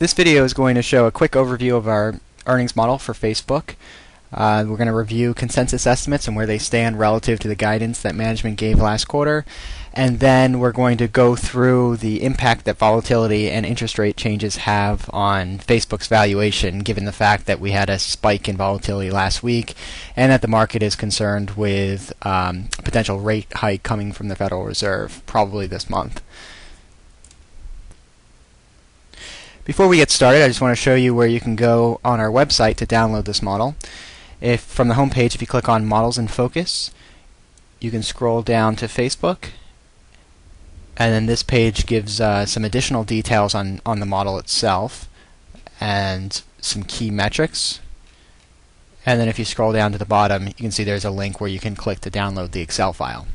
This video is going to show a quick overview of our earnings model for Facebook. We're going to review consensus estimates and where they stand relative to the guidance that management gave last quarter. And then we're going to go through the impact that volatility and interest rate changes have on Facebook's valuation, given the fact that we had a spike in volatility last week and that the market is concerned with potential rate hike coming from the Federal Reserve, probably this month. Before we get started, I just want to show you where you can go on our website to download this model. From the home page, if you click on Models in Focus, you can scroll down to Facebook, and then this page gives some additional details on the model itself and some key metrics. And then if you scroll down to the bottom, you can see there's a link where you can click to download the Excel file.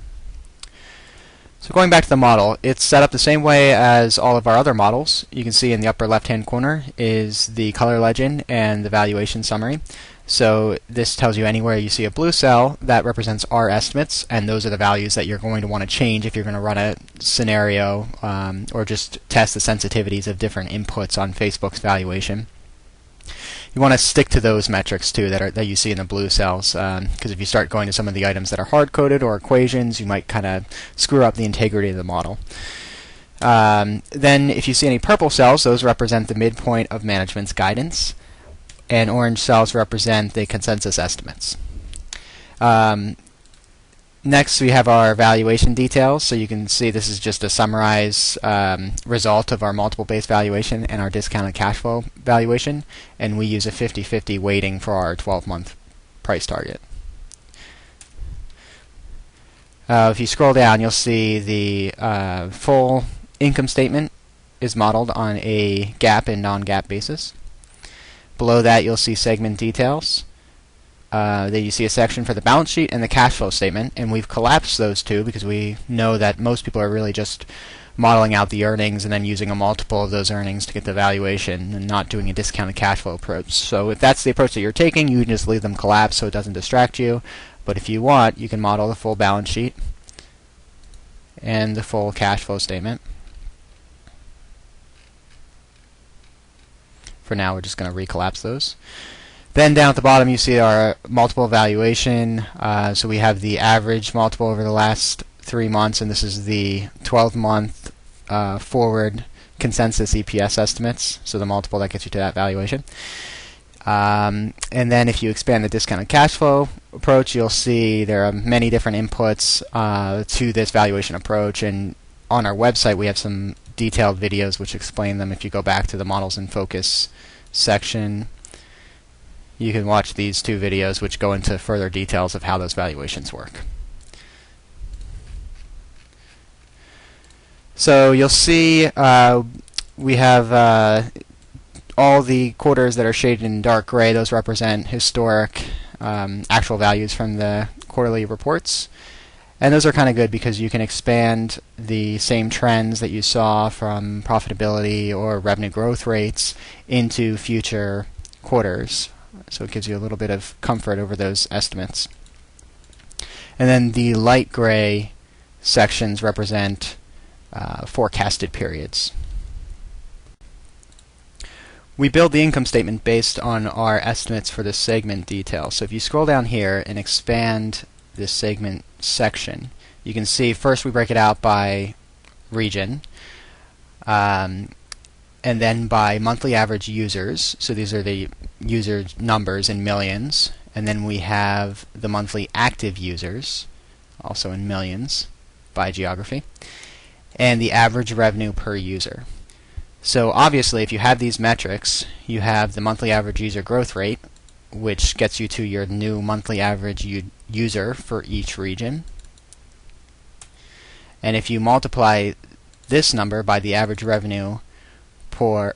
So going back to the model, it's set up the same way as all of our other models. You can see in the upper left-hand corner is the color legend and the valuation summary. So this tells you anywhere you see a blue cell, that represents our estimates, and those are the values that you're going to want to change if you're going to run a scenario or just test the sensitivities of different inputs on Facebook's valuation. You want to stick to those metrics too that you see in the blue cells, because if you start going to some of the items that are hard-coded or equations, you might kind of screw up the integrity of the model. Then if you see any purple cells, those represent the midpoint of management's guidance, and orange cells represent the consensus estimates. Next, we have our valuation details. So you can see this is just a summarized result of our multiple-based valuation and our discounted cash flow valuation, and we use a 50-50 weighting for our 12-month price target. If you scroll down, you'll see the full income statement is modeled on a GAAP and non-GAAP basis. Below that, you'll see segment details. Then you see a section for the balance sheet and the cash flow statement, and we've collapsed those two because we know that most people are really just modeling out the earnings and then using a multiple of those earnings to get the valuation and not doing a discounted cash flow approach. So if that's the approach that you're taking, you can just leave them collapsed so it doesn't distract you. But if you want, you can model the full balance sheet and the full cash flow statement. For now, we're just going to recollapse those. Then down at the bottom you see our multiple valuation. So we have the average multiple over the last 3 months, and this is the 12-month forward consensus EPS estimates, so the multiple that gets you to that valuation. And then if you expand the discounted cash flow approach, you'll see there are many different inputs to this valuation approach, and on our website we have some detailed videos which explain them. If you go back to the Models in Focus section, you can watch these two videos which go into further details of how those valuations work. So you'll see we have all the quarters that are shaded in dark gray. Those represent historic actual values from the quarterly reports. And those are kind of good because you can expand the same trends that you saw from profitability or revenue growth rates into future quarters. So it gives you a little bit of comfort over those estimates. And then the light gray sections represent forecasted periods. We build the income statement based on our estimates for the segment detail. So if you scroll down here and expand this segment section, you can see first we break it out by region, and then by monthly average users. So these are the user numbers in millions, and then we have the monthly active users, also in millions, by geography, and the average revenue per user. So obviously if you have these metrics, you have the monthly average user growth rate, which gets you to your new monthly average user for each region. And if you multiply this number by the average revenue per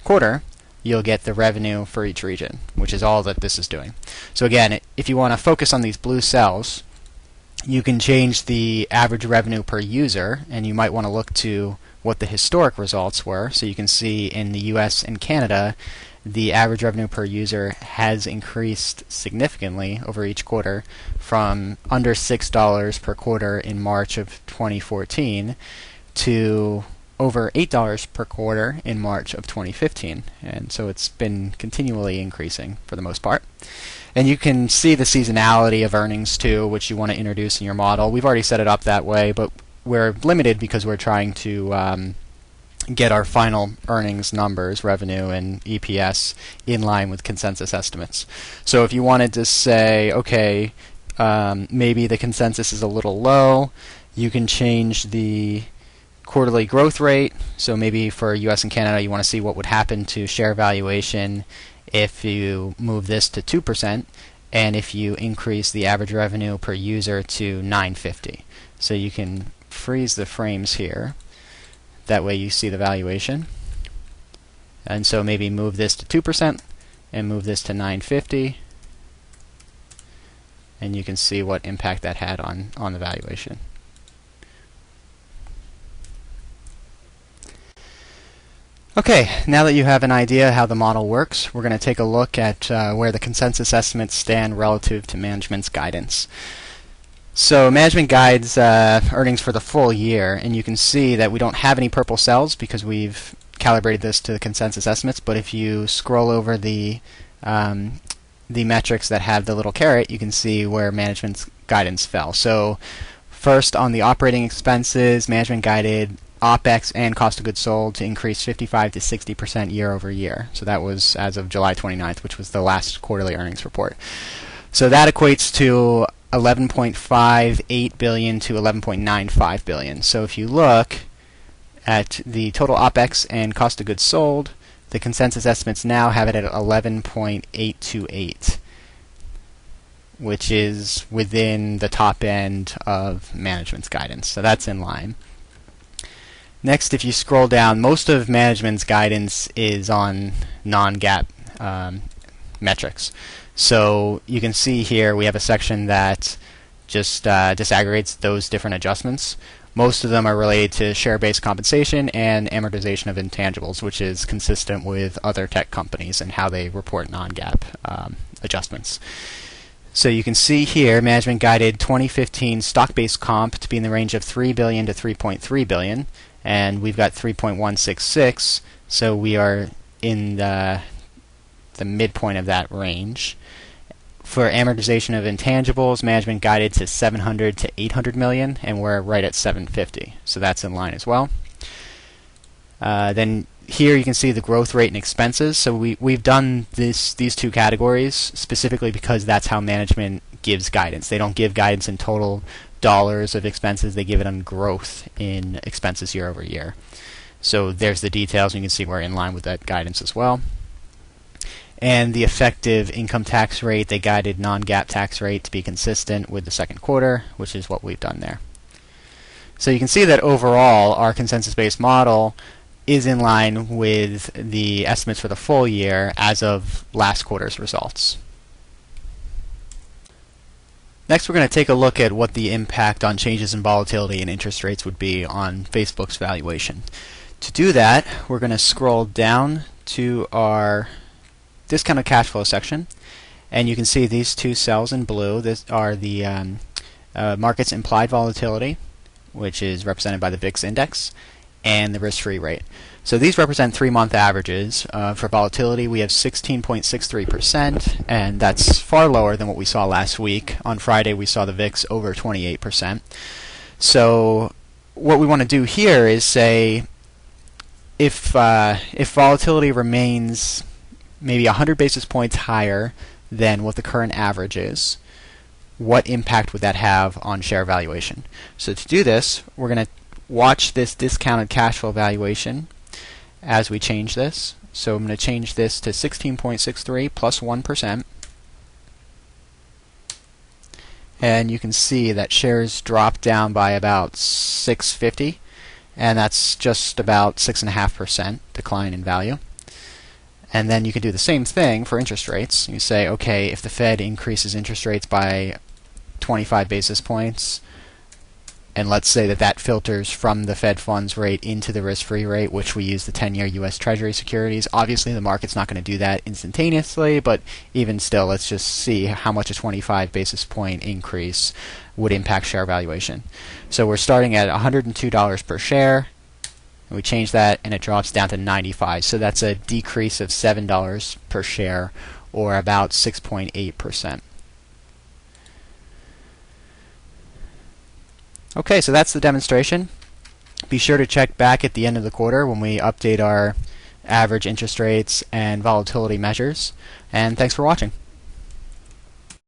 quarter, you'll get the revenue for each region, which is all that this is doing. So again, if you want to focus on these blue cells, you can change the average revenue per user, and you might want to look to what the historic results were. So you can see in the US and Canada, the average revenue per user has increased significantly over each quarter from under $6 per quarter in March of 2014 to over $8 per quarter in March of 2015, and so it's been continually increasing for the most part. And you can see the seasonality of earnings too, which you want to introduce in your model. We've already set it up that way, but we're limited because we're trying to get our final earnings numbers, revenue and EPS, in line with consensus estimates. So if you wanted to say, okay, maybe the consensus is a little low, you can change the quarterly growth rate. So maybe for US and Canada, you want to see what would happen to share valuation if you move this to 2%, and if you increase the average revenue per user to $9.50. So you can freeze the frames here. That way you see the valuation. And so maybe move this to 2% and move this to $9.50, and you can see what impact that had on the valuation. Okay, now that you have an idea how the model works, we're going to take a look at where the consensus estimates stand relative to management's guidance. So management guides earnings for the full year, and you can see that we don't have any purple cells because we've calibrated this to the consensus estimates. But if you scroll over the metrics that have the little caret, you can see where management's guidance fell. So first, on the operating expenses, management guided OPEX and cost of goods sold to increase 55 to 60% year over year. So that was as of July 29th, which was the last quarterly earnings report. So that equates to $11.58 billion to $11.95 billion. So if you look at the total OPEX and cost of goods sold, the consensus estimates now have it at 11.828, which is within the top end of management's guidance. So that's in line. Next, if you scroll down, most of management's guidance is on non-GAAP metrics. So you can see here we have a section that just disaggregates those different adjustments. Most of them are related to share-based compensation and amortization of intangibles, which is consistent with other tech companies and how they report non-GAAP adjustments. So you can see here management guided 2015 stock-based comp to be in the range of $3 billion to $3.3 billion. And we've got 3.166, so we are in the midpoint of that range. For amortization of intangibles, management guided to 700 to 800 million, and we're right at 750, so that's in line as well. Then here you can see the growth rate and expenses. So we've done these two categories specifically because that's how management gives guidance. They don't give guidance in total dollars of expenses, they give it on growth in expenses year over year. So there's the details, and you can see we're in line with that guidance as well. And the effective income tax rate, they guided non-GAAP tax rate to be consistent with the second quarter, which is what we've done there. So you can see that overall our consensus-based model is in line with the estimates for the full year as of last quarter's results. Next, we're going to take a look at what the impact on changes in volatility and interest rates would be on Facebook's valuation. To do that, we're going to scroll down to our discounted cash flow section, and you can see these two cells in blue. This are the market's implied volatility, which is represented by the VIX index, and the risk-free rate. So these represent 3-month averages. For volatility, we have 16.63%, and that's far lower than what we saw last week. On Friday, we saw the VIX over 28%. So what we want to do here is say if volatility remains maybe 100 basis points higher than what the current average is, what impact would that have on share valuation? So to do this, we're going to watch this discounted cash flow valuation as we change this. So I'm going to change this to 16.63 plus 1%. And you can see that shares drop down by about 650, and that's just about 6.5% decline in value. And then you can do the same thing for interest rates. You say, okay, if the Fed increases interest rates by 25 basis points, and let's say that filters from the Fed funds rate into the risk-free rate, which we use the 10-year U.S. Treasury securities. Obviously, the market's not going to do that instantaneously, but even still, let's just see how much a 25 basis point increase would impact share valuation. So we're starting at $102 per share, and we change that and it drops down to 95. So that's a decrease of $7 per share, or about 6.8%. Okay, so that's the demonstration. Be sure to check back at the end of the quarter when we update our average interest rates and volatility measures. And thanks for watching.